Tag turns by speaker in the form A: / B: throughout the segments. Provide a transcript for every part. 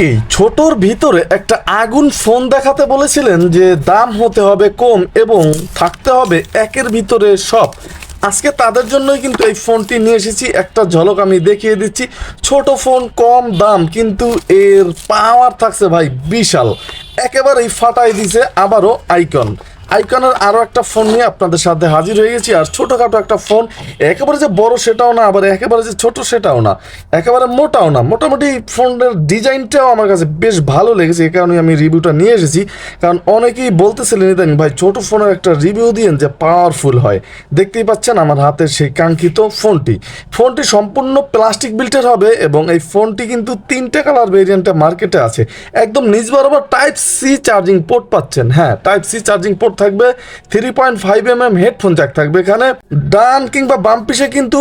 A: অনেকেই ছোটর ভিতরে একটা আগুন ফোন দেখাতে বলেছিলেন যে দাম হতে হবে কম এবং থাকতে হবে একের ভিতরে সব। আজকে তাদের জন্যই কিন্তু এই ফোনটি নিয়ে এসেছি। একটা ঝলক আমি দেখিয়ে দিচ্ছি। ছোট ফোন, কম দাম, কিন্তু এর পাওয়ার থাকছে ভাই বিশাল। একেবারেই ফাটাই দিছে। আবারও আইকনের আরও একটা ফোন নিয়ে আপনাদের সাথে হাজির হয়ে গেছি। আর ছোটোখাটো একটা ফোন, একেবারে যে বড় সেটাও না, আবার একেবারে যে ছোট সেটাও না, একেবারে মোটাও না। মোটামুটি ফোনের ডিজাইনটাও আমার কাছে বেশ ভালো লেগেছে, এই কারণে আমি রিভিউটা নিয়ে এসেছি। কারণ অনেকেই বলতেছিলেন ইদানিং ভাই ছোট ফোনের একটা রিভিউ দিয়েন যে পাওয়ারফুল হয়। দেখতেই পাচ্ছেন আমার হাতের সেই কাঙ্ক্ষিত ফোনটি সম্পূর্ণ প্লাস্টিক বিল্টের হবে এবং এই ফোনটি কিন্তু 3টে কালার ভেরিয়েন্টে মার্কেটে আছে। একদম নিজ বরাবর টাইপ সি চার্জিং পোর্ট পাচ্ছেন। হ্যাঁ, টাইপ সি চার্জিং পোর্ট থাকবে, 3.5mm হেডফোন জ্যাক থাকবে এখানে। ডান কিংবা বাম পিসে কিন্তু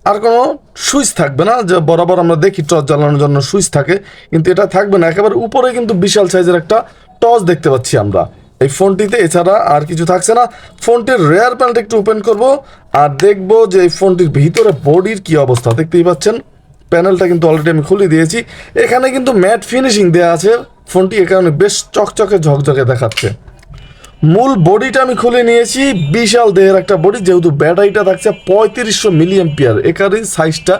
A: আর কোনো সুইচ থাকবে না, যে বরাবর আমরা দেখি টর্চ জ্বালানোর জন্য সুইচ থাকে, কিন্তু এটা থাকবে না। একেবারে উপরে কিন্তু বিশাল সাইজের একটা টর্চ দেখতে পাচ্ছি আমরা এই ফোনটিতে। এছাড়া আর কিছু থাকছে না। ফোনটির রেয়ার প্যানেলটা একটু ওপেন করব আর দেখব যে এই ফোনটির ভিতরে বডির কি অবস্থা। দেখতেই পাচ্ছেন প্যানেলটা কিন্তু অলরেডি আমি খুলে দিয়েছি। এখানে কিন্তু ম্যাট ফিনিশিং দেওয়া আছে। ফোনটি এ কারণে বেশ চকচকে ঝকঝকে দেখাচ্ছে। মূল বডিটা আমি খুলে নিয়েছি। বিশাল দেহের একটা বডি, যেহেতু ব্যাটারিটা থাকছে 3500 mAh, একারই সাইজটা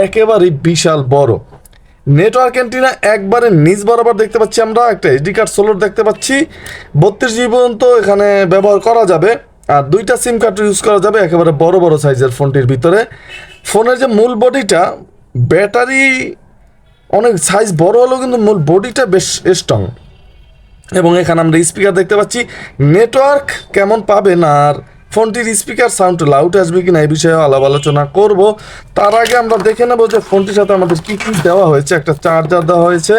A: একেবারেই বিশাল বড়। নেটওয়ার্ক অ্যান্টিনা একবারে নিচ বরাবর দেখতে পাচ্ছি আমরা। একটা এসডি কার্ড সোলার দেখতে পাচ্ছি। 32GB পর্যন্ত এখানে ব্যবহার করা যাবে, আর 2টা সিম কার্ড ইউজ করা যাবে। একেবারে বড় বড় সাইজের ফোনটির ভিতরে। ফোনের যে মূল বডিটা, ব্যাটারি অনেক সাইজ বড় হলেও কিন্তু মূল বডিটা বেশ স্ট্রং। এবং এখানে আমরা স্পিকার দেখতে পাচ্ছি। নেটওয়ার্ক কেমন পাবেন আর ফোনটির স্পিকার সাউন্ড লাউড আসবে কিনা এই বিষয়ে আলাপ আলোচনা করব। তার আগে আমরা দেখে নেব যে ফোনটির সাথে আমাদের কী কী দেওয়া হয়েছে। একটা চার্জার দেওয়া হয়েছে,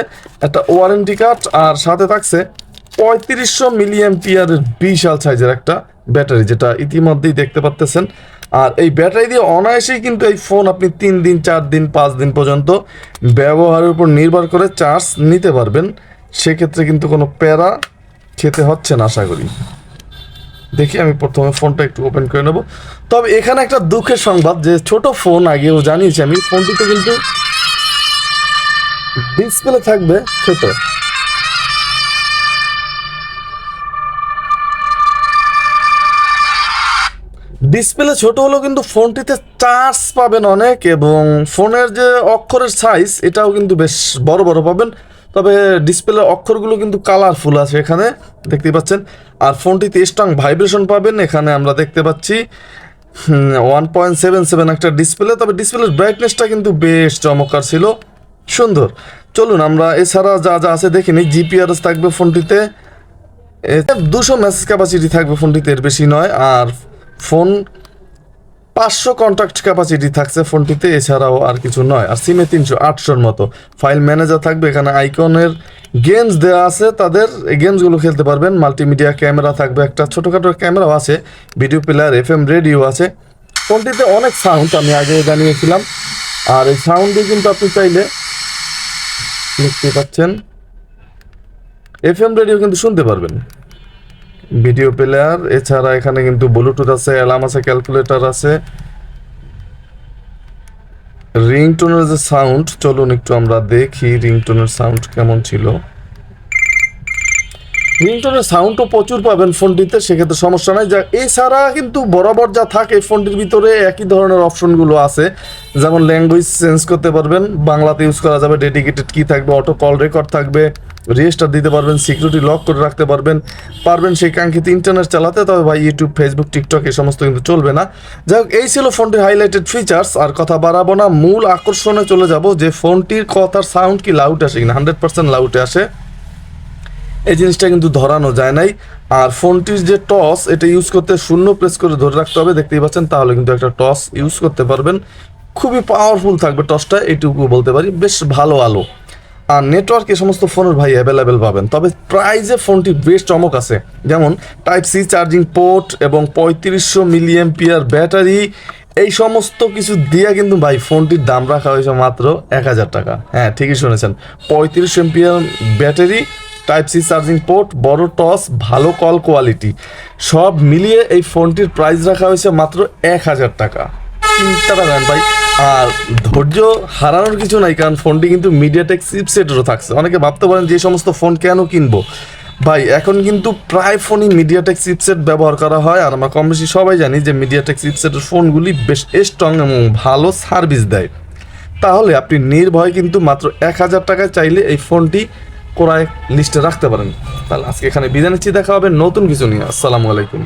A: একটা ওয়ারেন্টি কার্ড, আর সাথে থাকছে 3500 mAh বিশাল সাইজের একটা ব্যাটারি, যেটা ইতিমধ্যেই দেখতে পাচ্তেছেন। আর এই ব্যাটারি দিয়ে অনায়াসেই কিন্তু এই ফোন আপনি 3 দিন, 4 দিন, 5 দিন পর্যন্ত ব্যবহারের উপর নির্ভর করে চার্জ নিতে পারবেন। সেক্ষেত্রে কিন্তু কোনো প্যারা খেতে হচ্ছে না আশা করি। দেখি আমি প্রথমে ফোনটা একটু ওপেন করে নেব। তবে এখানে একটা দুঃখের সংবাদ, যে ছোট ফোন আগেও জানিয়েছি আমি, ফোনটিতে কিন্তু ডিসপ্লে থাকবে ছোট। ডিসপ্লে ছোট হলেও কিন্তু ফোনটিতে চার্জ পাবেন অনেক, এবং ফোনের যে অক্ষরের সাইজ এটাও কিন্তু বেশ বড় বড় পাবেন। তবে ডিসপ্লের অক্ষরগুলো কিন্তু কালারফুল আছে এখানে, দেখতেই পাচ্ছেন। আর ফোনটিতে স্ট্রং ভাইব্রেশন পাবেন। এখানে আমরা দেখতে পাচ্ছি 1.77 একটা ডিসপ্লে। তবে ডিসপ্লের ব্রাইটনেসটা কিন্তু বেশ চমৎকার ছিল, সুন্দর। চলুন আমরা এছাড়া যা যা আছে দেখে নিই। জিপিআরএস থাকবে ফোনটিতে, 200 মেসেজ ক্যাপাসিটি থাকবে ফোনটিতে, এর বেশি নয়। আর ফোন 500 কন্ট্যাক্ট ক্যাপাসিটি থাকছে ফোনটিতে, এছাড়াও আর কিছু নয়। আর সিমে 300-800 মতো। ফাইল ম্যানেজার থাকবে এখানে। আইকনের গেমস দেওয়া আছে, তাদের এই গেমসগুলো খেলতে পারবেন। মাল্টিমিডিয়া ক্যামেরা থাকবে, একটা ছোটোখাটো ক্যামেরাও আছে, ভিডিও প্লেয়ার, FM রেডিও আছে। ফোনটিতে অনেক সাউন্ড আমি আগে জানিয়েছিলাম, আর এই সাউন্ড দিয়ে কিন্তু আপনি চাইলে দেখতে পাচ্ছেন FM রেডিও কিন্তু শুনতে পারবেন, ভিডিও প্লেয়ার। এছাড়া এখানে কিন্তু ব্লুটুথ আছে, অ্যালার্ম আছে, ক্যালকুলেটর আছে। রিংটোনের যে সাউন্ড, চলুন একটু আমরা দেখি রিংটোনের সাউন্ড কেমন ছিল। রিংটোনের সাউন্ডও প্রচুর পাবেন ফোনটিতে, সেক্ষেত্রে সমস্যা নাই। যা এছাড়া কিন্তু বরাবর যা থাকে ফোনটির ভিতরে একই ধরনের অপশনগুলো আছে, যেমন ল্যাঙ্গুয়েজ চেঞ্জ করতে পারবেন, বাংলাতে ইউজ করা যাবে, ডেডিকেটেড কি থাকবে, অটো কল রেকর্ড থাকবে, রেজিস্টার দিতে পারবেন, সিকিউরিটি লক করে রাখতে পারবেন সেই কাঙ্ক্ষিত ইন্টারনেট চালাতে। তবে ভাই ইউটিউব, ফেসবুক, টিকটক এই সমস্ত কিন্তু চলবে না। যাই হোক, এই ছিল ফোনটির হাইলাইটেড ফিচার্স। আর কথা বাড়াবো না, মূল আকর্ষণে চলে যাব যে ফোনটির কথার সাউন্ড কি লাউড আসে কিনা। 100% লাউডে আসে, এই জিনিসটা কিন্তু ধরানো যায় নাই। আর ফোনটির যে টস, এটা ইউজ করতে 0 প্রেস করে ধরে রাখতে হবে, দেখতেই পাচ্ছেন, তাহলে কিন্তু একটা টস ইউজ করতে পারবেন। খুবই পাওয়ারফুল থাকবে টসটা, এইটুকু বলতে পারি, বেশ ভালো আলো। আর নেটওয়ার্ক এই সমস্ত ফোনের ভাই অ্যাভেলেবেল পাবেন। তবে প্রাইজে ফোনটি বেশ চমক আছে, যেমন টাইপ সি চার্জিং পোর্ট এবং 3500 mAh ব্যাটারি। এই সমস্ত কিছু দিয়ে কিন্তু ভাই ফোনটির দাম রাখা হয়েছে মাত্র 1000 টাকা। হ্যাঁ, ঠিকই শুনেছেন, 3500 mAh battery, type C charging port, বড় টস, ভালো কল কোয়ালিটি, সব মিলিয়ে এই ফোনটির প্রাইস রাখা হয়েছে মাত্র 1000 টাকা। চিন্তাটা করেন ভাই। আর ধৈর্য হারানোর কিছু নাই, কারণ ফোনটি কিন্তু মিডিয়াটেক চিপসেটেরও থাকছে। অনেকে ভাবতে পারেন যে সমস্ত ফোন কেন কিনবো ভাই, এখন কিন্তু প্রায় ফোনই মিডিয়াটেক চিপসেট ব্যবহার করা হয়। আর আমরা কম বেশি সবাই জানি যে মিডিয়াটেক চিপসেটের ফোনগুলি বেশ স্ট্রং এবং ভালো সার্ভিস দেয়। তাহলে আপনি নির্ভয়ে কিন্তু মাত্র 1000 টাকায় চাইলে এই ফোনটি ক্রয় লিস্টে রাখতে পারেন। তাহলে আজকে এখানে বিদায় নিচ্ছি, দেখা হবে নতুন কিছু নিয়ে। আসসালামু আলাইকুম।